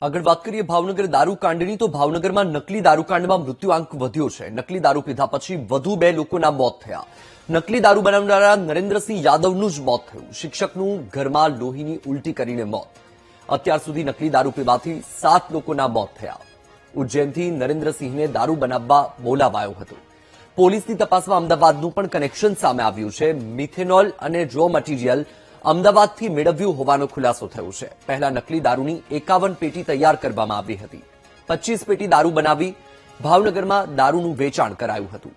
આગળ વાત કરીએ ભાવનગર દારૂકાંડની તો ભાવનગરમાં નકલી દારૂકાંડમાં મૃત્યુઆંક વધ્યો છે। નકલી દારૂ પીધા પછી વધુ 2 લોકોના મોત થયા। નકલી દારૂ બનાવનારા નરેન્દ્રસિંહ યાદવનું જ મોત થયું। શિક્ષકનું ઘરમાં લોહીની ઉલટી કરીને મોત। અત્યાર સુધી નકલી દારૂ પીવાથી 7 લોકોના મોત થયા। ઉજ્જૈનથી નરેન્દ્રસિંહને દારૂ બનાવવા બોલાવાયો હતો। પોલીસની તપાસમાં અમદાવાદનું પણ કનેક્શન સામે આવ્યું છે। મિથેનોલ અને રો મટીરિયલ અમદાવાદથી મેળવ્યું હોવાનો ખુલાસો થયો છે। પહેલા નકલી દારૂની 51 પેટી તૈયાર કરવામાં આવી હતી। 25 પેટી દારૂ બનાવી ભાવનગરમાં દારૂનું વેચાણ કરાયું હતું।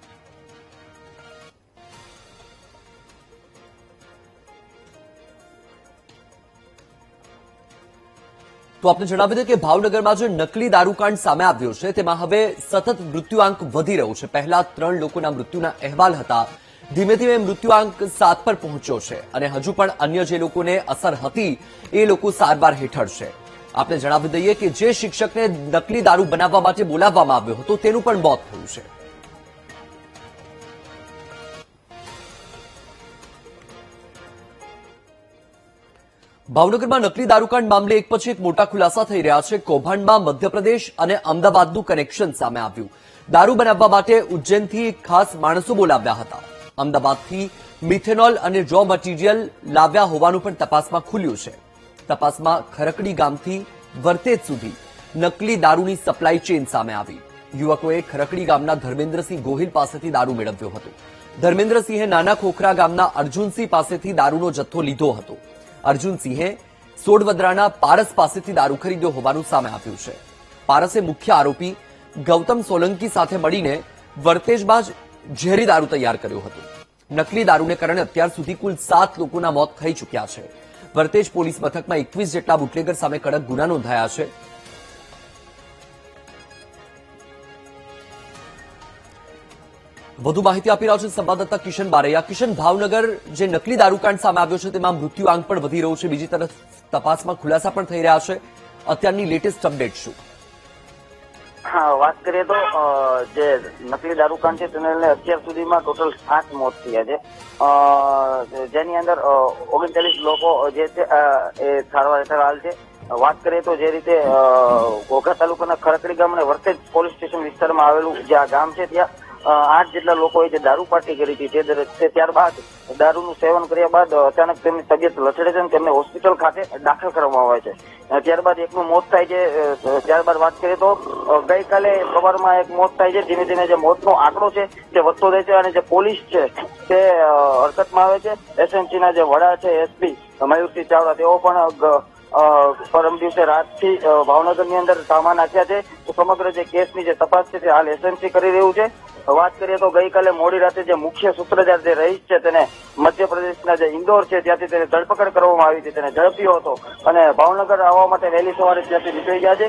તો આપને જણાવી દઈએ કે ભાવનગરમાં જે નકલી દારૂકાંડ સામે આવ્યો છે તેમાં હવે સતત મૃત્યુઆંક વધી રહ્યો છે। પહેલા 3 લોકોના મૃત્યુના અહેવાલ હતા। ધીમે ધીમે મૃત્યુઆંક 7 પર પહોંચ્યો છે અને હજુ પણ અન્ય જે લોકોને અસર હતી એ લોકો સારવાર હેઠળ છે। આપને જણાવી દઈએ કે જે શિક્ષકને નકલી દારૂ બનાવવા માટે બોલાવવામાં આવ્યો હતો તેનું પણ મોત થયું છે। ભાવનગરમાં નકલી દારૂકાંડ મામલે એક પછી એક મોટા ખુલાસા થઈ રહ્યા છે। કૌભાંડમાં મધ્યપ્રદેશ અને અમદાવાદનું કનેક્શન સામે આવ્યું। દારૂ બનાવવા માટે ઉજ્જૈનથી ખાસ માણસો બોલાવ્યા હતા। અમદાવાદથી મિથેનોલ અને રો મટીરિયલ લાવ્યા હોવાનું પણ તપાસમાં ખુલ્યું છે। તપાસમાં ખરકડી ગામથી વર્તેજ સુધી નકલી દારૂની સપ્લાય ચેઇન સામે આવી। યુવકોએ ખરકડી ગામના ધર્મેન્દ્રસિંહ ગોહિલ પાસેથી દારૂ મેળવ્યો હતો। ધર્મેન્દ્રસિંહે નાના ખોખરા ગામના અર્જુનસિંહ પાસેથી દારૂનો જથ્થો લીધો હતો। અર્જુનસિંહે સોડવદરાના પારસ પાસેથી દારૂ ખરીદ્યો હોવાનું સામે આવ્યું છે। પારસે મુખ્ય આરોપી ગૌતમ સોલંકી સાથે મળીને વર્તેજમાં જ ઝેરી દારૂ તૈયાર કર્યો હતો। નકલી દારૂને કારણે અત્યાર સુધી કુલ 7 લોકોના મોત થઈ ચૂક્યા છે। વર્તેજ પોલીસ મથકમાં 21 જેટલા બુટલેગર સામે કડક ગુના નોંધાયા છે। વધુ માહિતી આપી રહ્યા છે સંવાદદાતા કિશન બારૈયા। કિશન, ભાવનગર જે નકલી દારૂકાંડ સામે આવ્યો છે તેમાં મૃત્યુઆંક પણ વધી રહ્યો છે, બીજી તરફ તપાસમાં ખુલાસા પણ થઈ રહ્યા છે। અત્યારની લેટેસ્ટ અપડેટ શું? હા, વાત કરીએ તો જે નકલી દારૂકાંડ છે તેને લઈને અત્યાર સુધીમાં ટોટલ 7 મોત થયા છે, જેની અંદર 39 લોકો જે છે એ સારવાર હેઠળ હાલ છે। વાત કરીએ તો જે રીતે ઘોઘા તાલુકાના ખરકડી ગામ અને વર્તેજ પોલીસ સ્ટેશન વિસ્તારમાં આવેલું જે આ ગામ છે ત્યાં 8 જેટલા લોકોએ જે દારૂ પાર્ટી કરી હતી તે ત્યારબાદ દારૂનું સેવન કર્યા બાદ અચાનક તેમની તબિયત લથડે છે અને તેમને હોસ્પિટલ ખાતે દાખલ કરવામાં આવે છે। ત્યારબાદ એકનું મોત થાય છે। ત્યારબાદ વાત કરીએ તો ગઈકાલે સવારમાં એક મોત થાય છે। ધીમે ધીમે જે મોતનો આંકડો છે તે વધતો જાય છે અને જે પોલીસ છે તે હરકતમાં આવે છે। એસએનસીના જે વડા છે એસપી મયુરસિંહ ચાવડા તેઓ પણ પરમ દિવસે રાતથી ભાવનગરની અંદર સામાન નાખ્યા છે। તો સમગ્ર જે કેસની જે તપાસ છે તે હાલ એસએનસી કરી રહ્યું છે। વાત કરીએ તો ગઈકાલે મોડી રાતે જે મુખ્ય સૂત્રધાર જે રહીશ છે તેને મધ્યપ્રદેશના જે ઇન્દોર છે ત્યાંથી તેને ધરપકડ કરવામાં આવી હતી। તેને ઝડપ્યો હતો અને ભાવનગર આવવા માટે વહેલી સવારે ત્યાંથી નીકળી ગયા છે।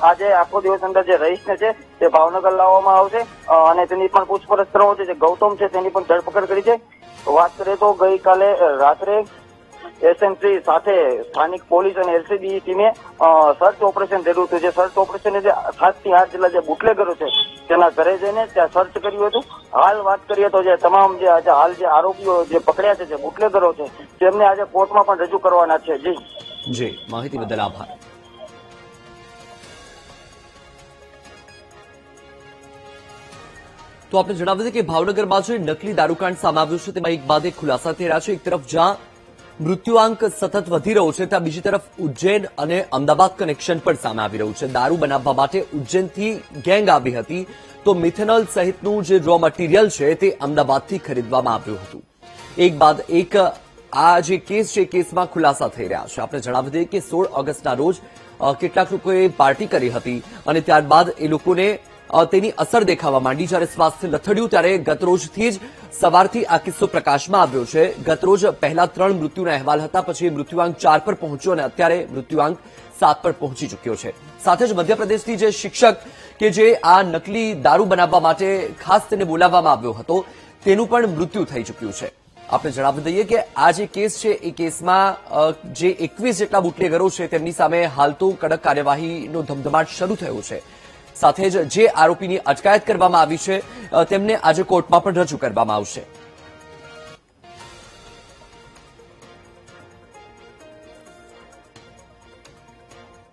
આજે આખો દિવસ અંદર જે રહીશને છે તે ભાવનગર લાવવામાં આવશે અને તેની પણ પૂછપરછ કરવામાં આવશે। જે ગૌતમ છે તેની પણ ધરપકડ કરી છે। વાત કરીએ તો ગઈકાલે રાત્રે એસએનસી સાથે સ્થાનિક પોલીસ અને એલસીબી ટીમે સર્ચ ઓપરેશન કર્યું હતું। જે સર્ચ ઓપરેશન 7 થી 8 જેટલા જે બુટલેગરો છે તેના ઘરે જઈને ત્યાં સર્ચ કર્યું હતું। હાલ વાત કરીએ તો જે તમામ જે હાલ જે આરોપીઓ જે પકડ્યા છે જે બુટલેગરો છે તેમને આજે કોર્ટમાં પણ રજૂ કરવાના છે। જી, માહિતી બદલ આભાર। તો આપણે જણાવી દઈએ કે ભાવનગરમાં જે નકલી દારૂકાંડ સામે આવ્યું છે તેમાં એક બાદ એક ખુલાસા થઈ રહ્યા છે। એક તરફ જ્યાં મૃત્યુઆંક સતત વધી રહ્યો છે ત્યાં બીજી તરફ ઉજ્જૈન અને અમદાવાદ કનેક્શન પણ સામે આવી રહ્યું છે। દારૂ બનાવવા માટે ઉજ્જૈનથી ગેંગ આવી હતી તો મિથેનોલ સહિતનું જે રો મટીરિયલ છે તે અમદાવાદથી ખરીદવામાં આવ્યું હતું। એક બાદ એક આ જે કેસ છે કેસમાં ખુલાસા થઈ રહ્યા છે। આપણે જણાવી દઈએ કે 16 ઓગસ્ટના રોજ કેટલાક લોકોએ પાર્ટી કરી હતી અને ત્યારબાદ એ લોકોને તેની અસર દેખાવા માંડી। જ્યારે સ્વાસ્થ્ય લથડ્યું ત્યારે ગતરોજથી જ સવારથી આ કિસ્સો પ્રકાશમાં આવ્યો છે। ગતરોજ પહેલા 3 મૃત્યુના અહેવાલ હતા, પછી મૃત્યુઆંક 4 પર પહોંચ્યો અને અત્યારે મૃત્યુઆંક 7 પર પહોંચી ચૂક્યો છે। સાથે જ મધ્યપ્રદેશથી જે શિક્ષક કે જે આ નકલી દારૂ બનાવવા માટે ખાસ તેને બોલાવવામાં આવ્યો હતો તેનું પણ મૃત્યુ થઈ ચૂક્યું છે। આપણે જણાવી દઈએ કે આ જે કેસ છે એ કેસમાં જે 21 જેટલા બુટલેગરો છે તેમની સામે હાલ તો કડક કાર્યવાહીનો ધમધમાટ શરૂ થયો છે। સાથે જ જે આરોપીની અટકાયત કરવામાં આવી છે તેમને આજે કોર્ટમાં પણ રજૂ કરવામાં આવશે।